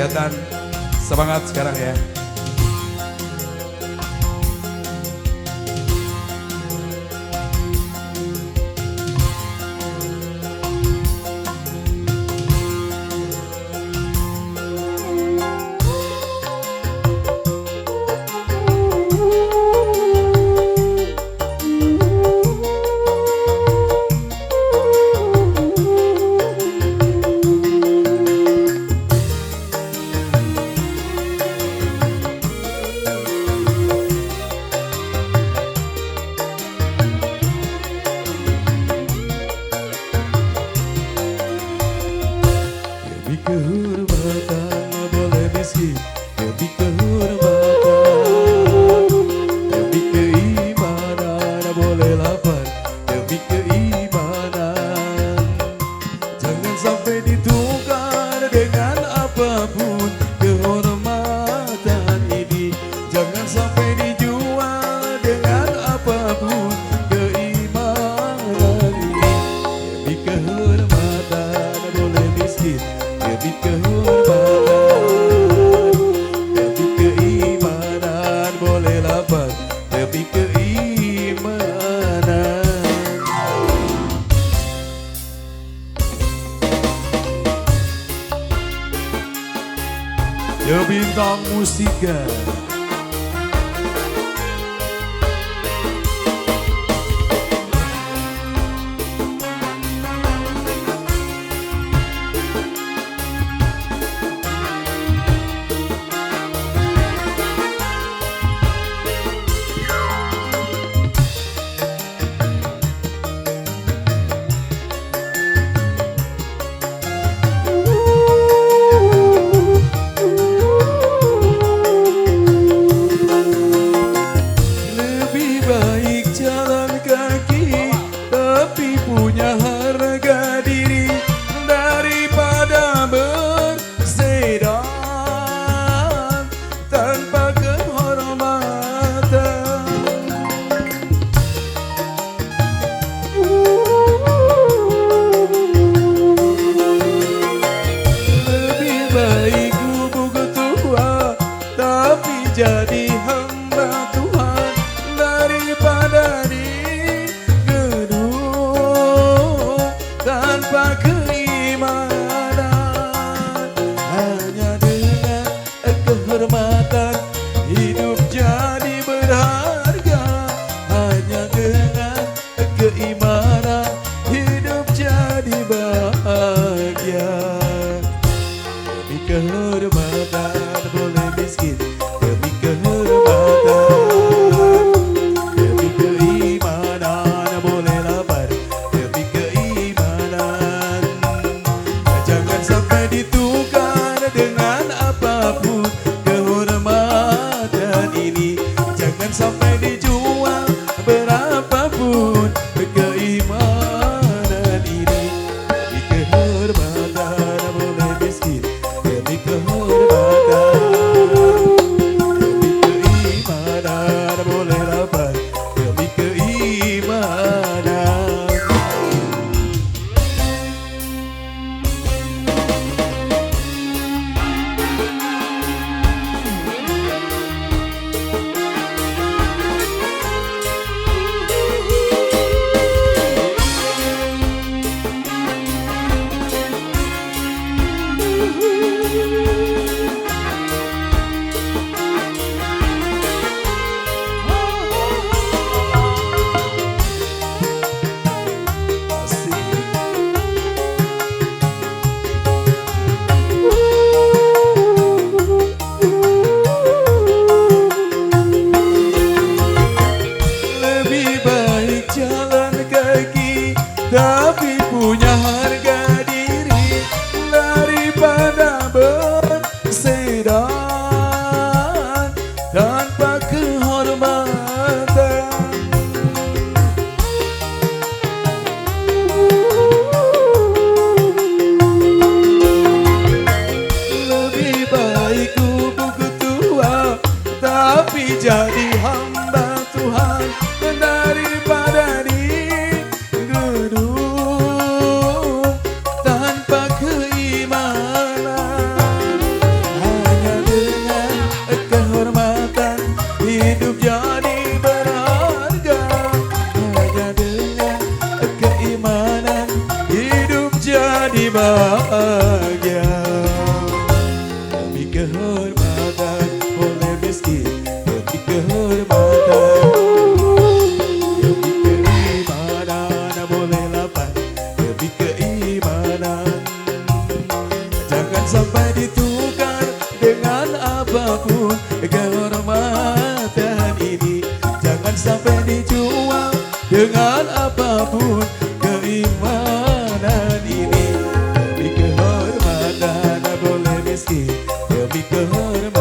kegiatan. Semangat sekarang ya. Demi kehormatan boleh miskin, demi kehormatan, demi keimanan boleh lapar, demi keimanan. Jangan sampai ditukar dengan apapun kehormatan ini. Jangan sampai dijual dengan apapun keimanan ini. Demi kehormatan boleh miskin, demi kehormatan, demi keimanan boleh lapar, demi keimanan. Ya bintang musika. Lebih baik jalan kaki tapi punya harga diri daripada bersedan tanpa kehormatan. Lebih baik gubuk tua tapi jadi hamba Tuhan daripada di gedung tanpa keimanan. Hanya dengan kehormatan hidup jadi berharga. Hanya dengan keimanan hidup jadi bahagia. Demi kehormatan boleh miskin, demi kehormatan, demi keimanan boleh lapar, demi keimanan. Jangan sampai ditukar dengan apapun kehormatan ini. Jangan sampai dijual berapapun keimanan ini. Demi kehormatan boleh miskin, demi kehormatan, demi keimanan boleh lapar, demi keimanan. apapun kehormatan ini. Jangan sampai dijual dengan apapun keimanan ini. Demi kehormatan boleh miskin, demi kehormatan